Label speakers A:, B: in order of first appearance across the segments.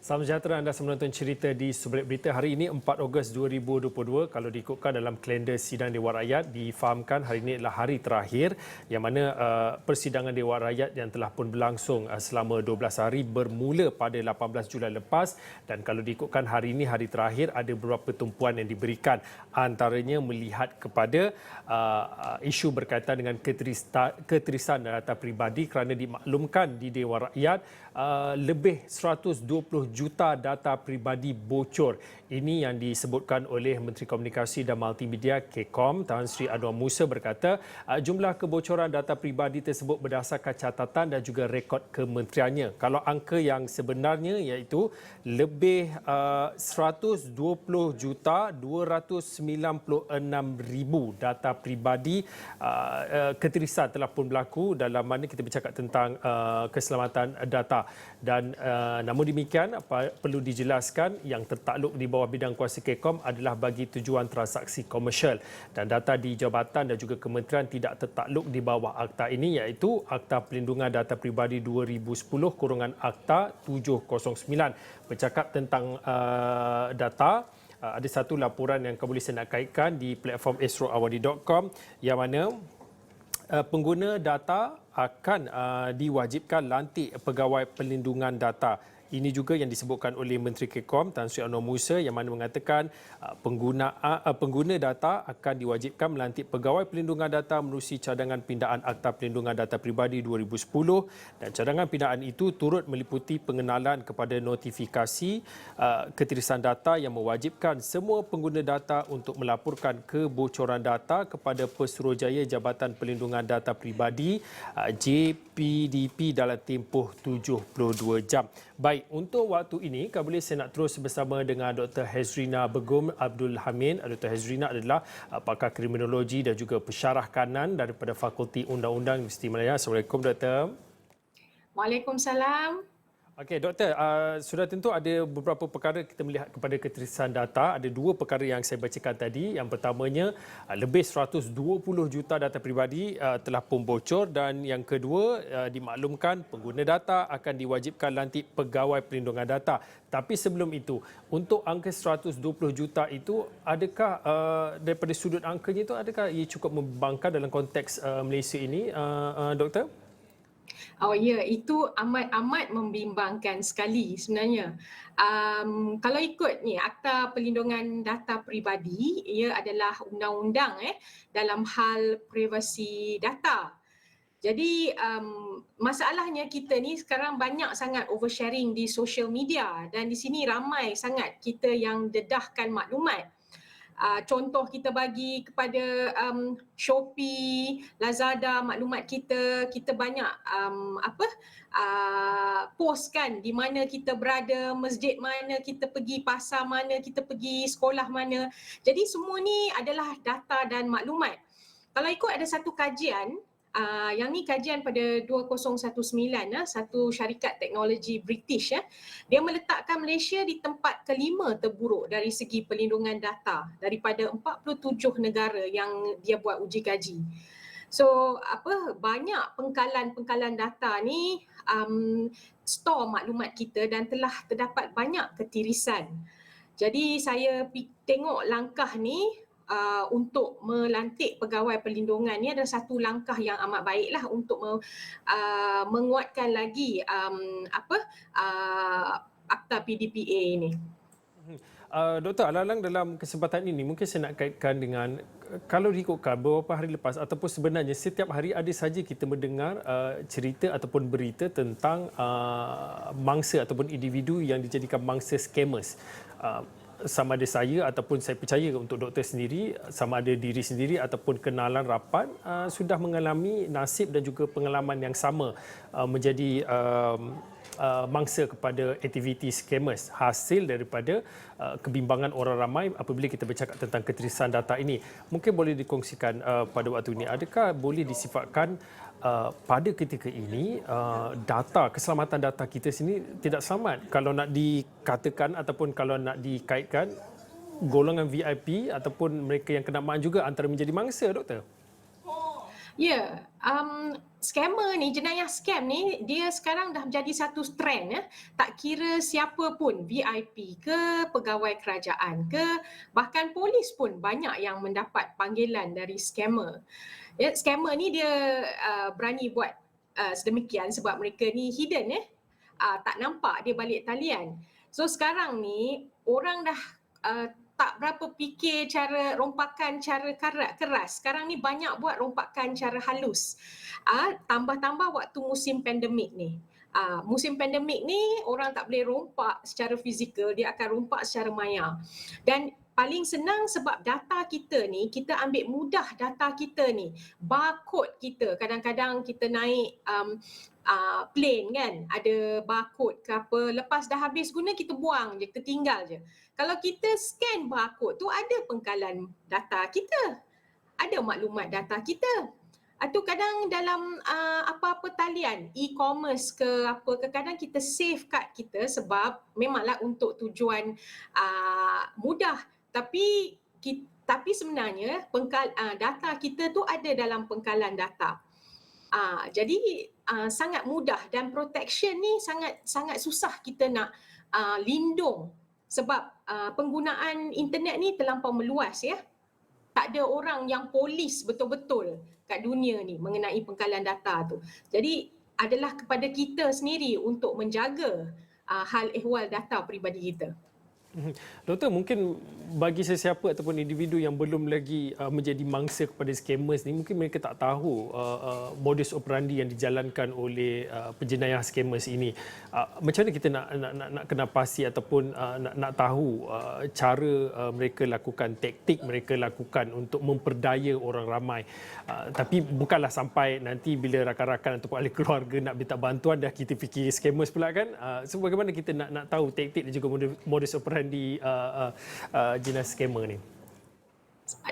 A: Salam sejahtera, anda menonton cerita di Subelit Berita hari ini 4 Ogos 2022. Kalau diikutkan dalam kalender sidang Dewan Rakyat, difahamkan hari ini adalah hari terakhir yang mana persidangan Dewan Rakyat yang telah pun berlangsung selama 12 hari bermula pada 18 Julai lepas, dan kalau diikutkan hari ini hari terakhir, ada beberapa tumpuan yang diberikan, antaranya melihat kepada isu berkaitan dengan ketirisan data peribadi kerana dimaklumkan di Dewan Rakyat lebih 120 juta data peribadi bocor. Ini yang disebutkan oleh Menteri Komunikasi dan Multimedia Kecom, Tan Sri Anwar Musa berkata jumlah kebocoran data peribadi tersebut berdasarkan catatan dan juga rekod kementeriannya. Kalau angka yang sebenarnya iaitu lebih 120 juta 296 ribu data peribadi ketirisan telah pun berlaku, dalam mana kita bercakap tentang keselamatan data. Dan namun demikian, perlu dijelaskan yang tertakluk di bawah bidang kuasa Kecom adalah bagi tujuan transaksi komersial, dan data di jabatan dan juga kementerian tidak tertakluk di bawah akta ini, iaitu Akta Perlindungan Data Peribadi 2010-Akta 709. Bercakap tentang data, ada satu laporan yang kamu boleh saya nak kaitkan di platform astroawadi.com yang mana pengguna data akan diwajibkan lantik pegawai perlindungan data. Ini juga yang disebutkan oleh Menteri Kecom Tan Sri Anwar Musa, yang mana mengatakan pengguna data akan diwajibkan melantik pegawai perlindungan data menerusi cadangan pindaan Akta Perlindungan Data Peribadi 2010, dan cadangan pindaan itu turut meliputi pengenalan kepada notifikasi ketirisan data yang mewajibkan semua pengguna data untuk melaporkan kebocoran data kepada Pesuruhjaya Jabatan Perlindungan Data Peribadi JPDP dalam tempoh 72 jam. Baik, untuk waktu ini, kami boleh saya nak terus bersama dengan Dr. Hezrina Begum Abdul Hamid. Dr. Hezrina adalah pakar kriminologi dan juga pensyarah kanan daripada Fakulti Undang-Undang Universiti Malaya. Assalamualaikum, Dr.
B: Waalaikumsalam.
A: Okey, Doktor, sudah tentu ada beberapa perkara kita melihat kepada ketirisan data. Ada dua perkara yang saya bacakan tadi. Yang pertamanya, lebih 120 juta data peribadi telah pun bocor, dan yang kedua, dimaklumkan pengguna data akan diwajibkan lantik pegawai perlindungan data. Tapi sebelum itu, untuk angka 120 juta itu, adakah daripada sudut angkanya itu, adakah ia cukup membimbangkan dalam konteks Malaysia ini, Doktor?
B: Oh ya, itu amat membimbangkan sekali sebenarnya. Kalau ikut ni Akta Perlindungan Data Peribadi, ia adalah undang-undang dalam hal privasi data. Jadi masalahnya kita ni sekarang banyak sangat oversharing di social media, dan di sini ramai sangat kita yang dedahkan maklumat. Contoh kita bagi kepada Shopee, Lazada maklumat kita banyak post kan di mana kita berada, masjid mana kita pergi, pasar mana kita pergi, sekolah mana. Jadi semua ni adalah data dan maklumat. Kalau ikut ada satu kajian, yang ni kajian pada 2019, satu syarikat teknologi British, dia meletakkan Malaysia di tempat kelima terburuk dari segi perlindungan data daripada 47 negara yang dia buat uji kaji. So banyak pengkalan data ni store maklumat kita dan telah terdapat banyak ketirisan. Jadi saya tengok langkah ni untuk melantik pegawai perlindungan ni adalah satu langkah yang amat baiklah untuk menguatkan lagi Akta PDPA ini.
A: Doktor, alang-alang dalam kesempatan ini mungkin saya nak kaitkan dengan, kalau diikutkan beberapa hari lepas ataupun sebenarnya setiap hari ada saja kita mendengar cerita ataupun berita tentang mangsa ataupun individu yang dijadikan mangsa scammers. Sama ada saya ataupun saya percaya untuk doktor sendiri, sama ada diri sendiri ataupun kenalan rapat sudah mengalami nasib dan juga pengalaman yang sama, menjadi mangsa kepada aktiviti scammers, hasil daripada kebimbangan orang ramai apabila kita bercakap tentang ketirisan data ini. Mungkin boleh dikongsikan pada waktu ini, adakah boleh disifatkan pada ketika ini keselamatan data kita sini tidak selamat, kalau nak dikatakan ataupun kalau nak dikaitkan golongan VIP ataupun mereka yang kena mak juga antara menjadi mangsa, Doktor?
B: Ya, scammer ni, jenayah scam ni, dia sekarang dah menjadi satu trend ya. Tak kira siapa pun, VIP ke, pegawai kerajaan ke, bahkan polis pun banyak yang mendapat panggilan dari scammer. Ya, scammer ni dia berani buat sedemikian sebab mereka ni hidden tak nampak dia balik talian. So sekarang ni orang dah tak berapa fikir cara rompakan cara keras. Sekarang ni banyak buat rompakan cara halus. Tambah-tambah waktu musim pandemik ni. Musim pandemik ni orang tak boleh rompak secara fizikal, dia akan rompak secara maya. Dan paling senang sebab data kita ni, kita ambil mudah data kita ni. Barcode kita, kadang-kadang kita naik plane kan, ada barcode ke apa, lepas dah habis guna kita buang je, kita tinggal je. Kalau kita scan barcode tu ada pengkalan data kita, ada maklumat data kita. Atau kadang dalam apa-apa talian, e-commerce ke apa ke, kadang kita save kad kita sebab memanglah untuk tujuan mudah. Tapi sebenarnya data kita tu ada dalam pengkalan data. Jadi sangat mudah dan protection ni sangat susah kita nak lindung sebab penggunaan internet ni terlampau meluas ya. Tak ada orang yang polis betul-betul kat dunia ni mengenai pengkalan data tu. Jadi adalah kepada kita sendiri untuk menjaga hal ehwal data peribadi kita.
A: Doktor, mungkin bagi sesiapa ataupun individu yang belum lagi menjadi mangsa kepada scammers ni, mungkin mereka tak tahu modus operandi yang dijalankan oleh penjenayah scammers ini. Macam mana kita nak kena pasti ataupun nak tahu cara mereka lakukan, taktik mereka lakukan untuk memperdaya orang ramai. Tapi bukanlah sampai nanti bila rakan-rakan ataupun ahli keluarga nak minta bantuan dah kita fikir scammers pula kan. So bagaimana kita nak tahu taktik dan juga modus operandi di jenayah scammer ni?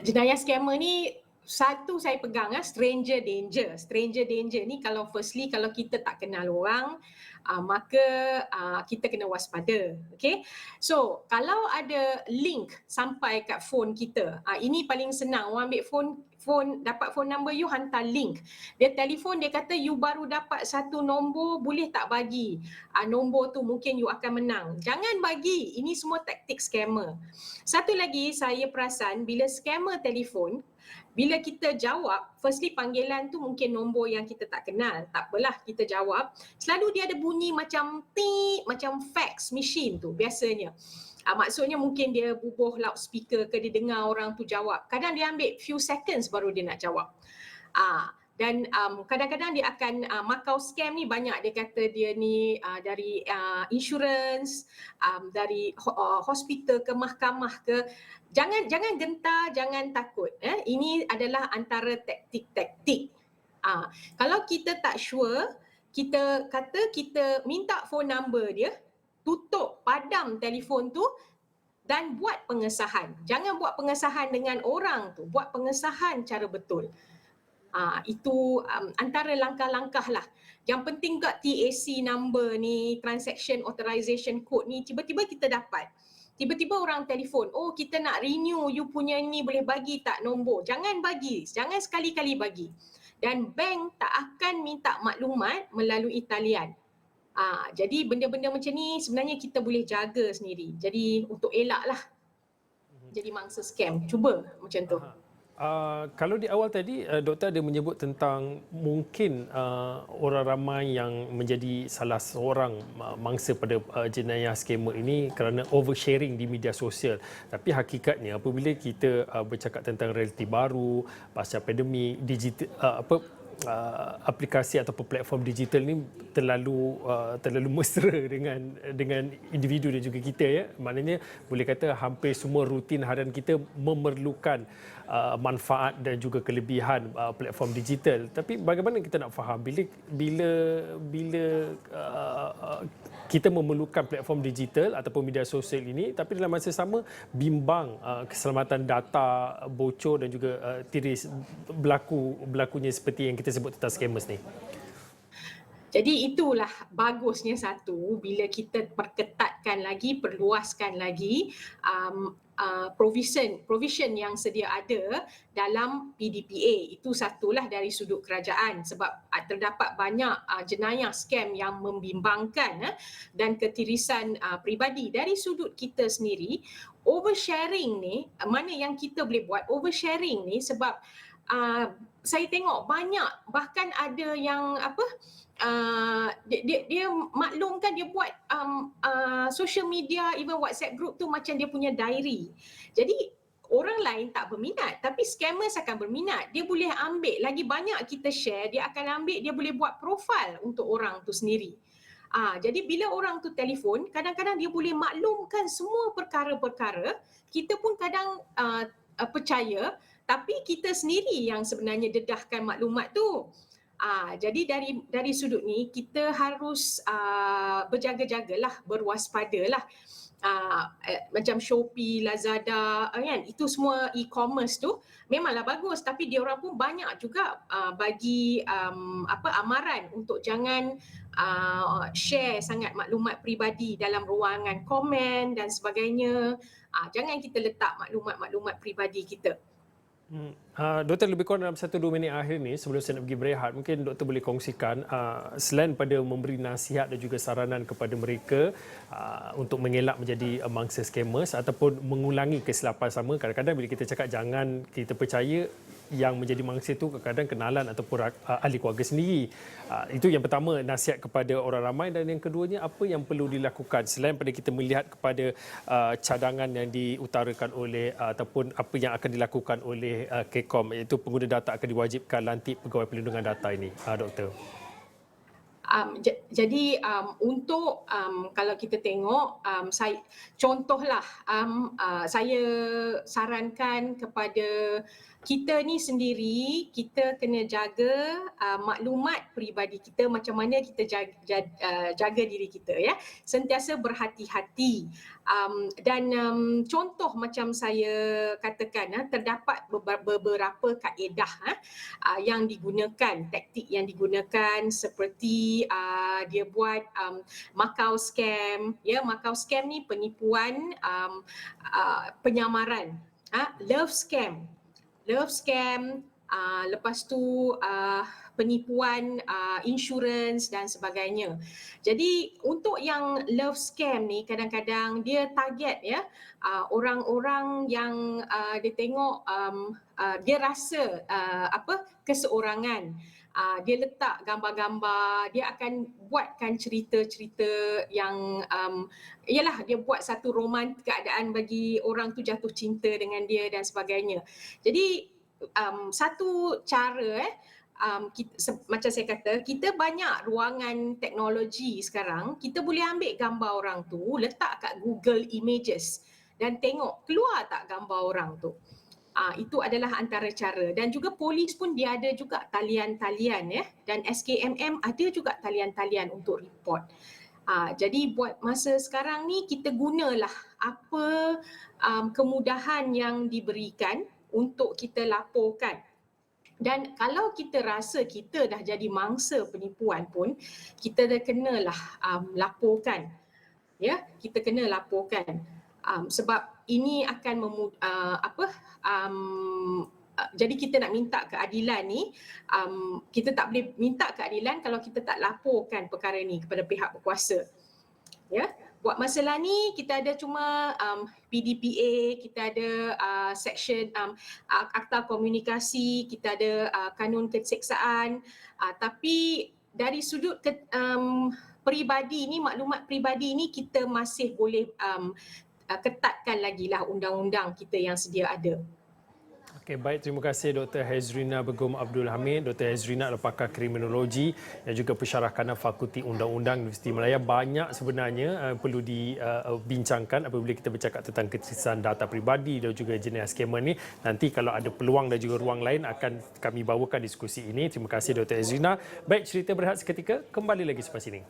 B: Jenayah scammer ni satu saya pegang stranger danger. Stranger danger ni kalau firstly kalau kita tak kenal orang maka kita kena waspada. Okay? So kalau ada link sampai kat phone kita, ini paling senang. Orang ambil phone dapat phone number you, hantar link. Dia telefon, dia kata you baru dapat satu nombor, boleh tak bagi nombor tu, mungkin you akan menang. Jangan bagi, ini semua taktik scammer. Satu lagi saya perasan bila scammer telefon, bila kita jawab, firstly panggilan tu mungkin nombor yang kita tak kenal. Tak apalah, kita jawab. Selalu dia ada bunyi macam ting, macam fax machine tu biasanya. Maksudnya mungkin dia bubuh loudspeaker ke, dia dengar orang tu jawab. Kadang dia ambil few seconds baru dia nak jawab. Dan kadang-kadang dia akan makau scam ni banyak. Dia kata dia ni dari insurance, dari hospital ke mahkamah ke. Jangan gentar, jangan takut. Ini adalah antara taktik-taktik. Kalau kita tak sure, kita kata kita minta phone number dia, tutup, padam telefon tu dan buat pengesahan. Jangan buat pengesahan dengan orang tu, buat pengesahan cara betul. Itu antara langkah-langkah lah. Yang penting kat TAC number ni, transaction authorization code ni, tiba-tiba kita dapat. Tiba-tiba orang telefon, oh kita nak renew, you punya ni boleh bagi tak nombor? Jangan bagi, jangan sekali-kali bagi. Dan bank tak akan minta maklumat melalui talian. Jadi benda-benda macam ni sebenarnya kita boleh jaga sendiri. Jadi untuk elaklah jadi mangsa scam. Cuba macam tu.
A: Kalau di awal tadi doktor ada menyebut tentang mungkin orang ramai yang menjadi salah seorang mangsa pada jenayah scammer ini kerana oversharing di media sosial. Tapi hakikatnya apabila kita bercakap tentang realiti baru pasca pandemik, digital aplikasi ataupun platform digital ni terlalu mesra dengan individu dan juga kita ya. Maknanya boleh kata hampir semua rutin harian kita memerlukan manfaat dan juga kelebihan platform digital. Tapi bagaimana kita nak faham bila kita memerlukan platform digital ataupun media sosial ini, tapi dalam masa sama bimbang keselamatan data bocor dan juga tiris berlakunya seperti yang kita sebut tentang scammers ni.
B: Jadi itulah bagusnya satu bila kita perketatkan lagi, perluaskan lagi provision yang sedia ada dalam PDPA. Itu satulah dari sudut kerajaan sebab terdapat banyak jenayah scam yang membimbangkan dan ketirisan peribadi. Dari sudut kita sendiri, oversharing ni, mana yang kita boleh buat oversharing ni sebab saya tengok banyak, bahkan ada yang dia maklumkan dia buat social media, even WhatsApp group tu macam dia punya diary. Jadi orang lain tak berminat tapi scammers akan berminat. Dia boleh ambil lagi banyak kita share, dia akan ambil, dia boleh buat profile untuk orang tu sendiri. Jadi bila orang tu telefon, kadang-kadang dia boleh maklumkan semua perkara-perkara. Kita pun kadang percaya, tapi kita sendiri yang sebenarnya dedahkan maklumat tu. Jadi dari sudut ni kita harus berjaga-jagalah, berwaspadalah. Macam Shopee, Lazada kan, itu semua e-commerce tu memanglah bagus tapi dia orang pun banyak juga bagi amaran untuk jangan share sangat maklumat peribadi dalam ruangan komen dan sebagainya. Jangan kita letak maklumat-maklumat peribadi kita.
A: Doktor, lebih kurang dalam 1-2 minit akhir ni sebelum saya nak pergi berehat, mungkin doktor boleh kongsikan selain pada memberi nasihat dan juga saranan kepada mereka untuk mengelak menjadi mangsa scammers ataupun mengulangi kesilapan sama. Kadang-kadang bila kita cakap jangan kita percaya, yang menjadi mangsa itu kadang-kadang kenalan ataupun ahli keluarga sendiri. Itu yang pertama, nasihat kepada orang ramai. Dan yang keduanya, apa yang perlu dilakukan selain pada kita melihat kepada cadangan yang diutarakan oleh ataupun apa yang akan dilakukan oleh KCOM, iaitu pengguna data akan diwajibkan lantik pegawai pelindungan data ini, Doktor.
B: Jadi untuk kalau kita tengok, contohlah saya sarankan kepada kita ni sendiri, kita kena jaga maklumat peribadi kita, macam mana kita jaga diri kita, ya, sentiasa berhati-hati. Dan contoh macam saya katakan, terdapat beberapa kaedah yang digunakan, taktik yang digunakan seperti dia buat Macau scam, ya. Macau scam ni penipuan penyamaran, love scam, lepas tu penipuan insurans dan sebagainya. Jadi untuk yang love scam ni kadang-kadang dia target, ya, orang-orang yang dia tengok dia rasa keseorangan. Dia letak gambar-gambar, dia akan buatkan cerita-cerita yang ialah dia buat satu keadaan bagi orang tu jatuh cinta dengan dia dan sebagainya. Jadi satu cara macam saya kata, kita banyak ruangan teknologi sekarang, kita boleh ambil gambar orang tu, letak kat Google Images dan tengok keluar tak gambar orang tu. Itu adalah antara cara. Dan juga polis pun dia ada juga talian-talian, ya, dan SKMM ada juga talian-talian untuk report. Jadi buat masa sekarang ni kita gunalah apa kemudahan yang diberikan untuk kita laporkan. Dan kalau kita rasa kita dah jadi mangsa penipuan pun, kita dah kenalah laporkan. Ya, kita kena laporkan. Sebab ini akan jadi kita nak minta keadilan ni, kita tak boleh minta keadilan kalau kita tak laporkan perkara ni kepada pihak berkuasa. Ya, buat masalah ni kita ada cuma PDPA, kita ada section Akta Komunikasi, kita ada kanun keseksaan, tapi dari sudut peribadi ni, maklumat peribadi ni kita masih boleh ketatkan lagi lah undang-undang kita yang sedia ada.
A: Okey, baik, terima kasih Dr. Hezrina Begum Abdul Hamid. Dr. Hezrina adalah pakar kriminologi dan juga pensyarah kanan Fakulti Undang-Undang Universiti Malaya. Banyak sebenarnya perlu dibincangkan apabila kita bercakap tentang ketirisan data peribadi dan juga jenis scammer ni. Nanti kalau ada peluang dan juga ruang lain akan kami bawakan diskusi ini. Terima kasih Dr. Hezrina. Baik, cerita berehat seketika, kembali lagi selepas ini.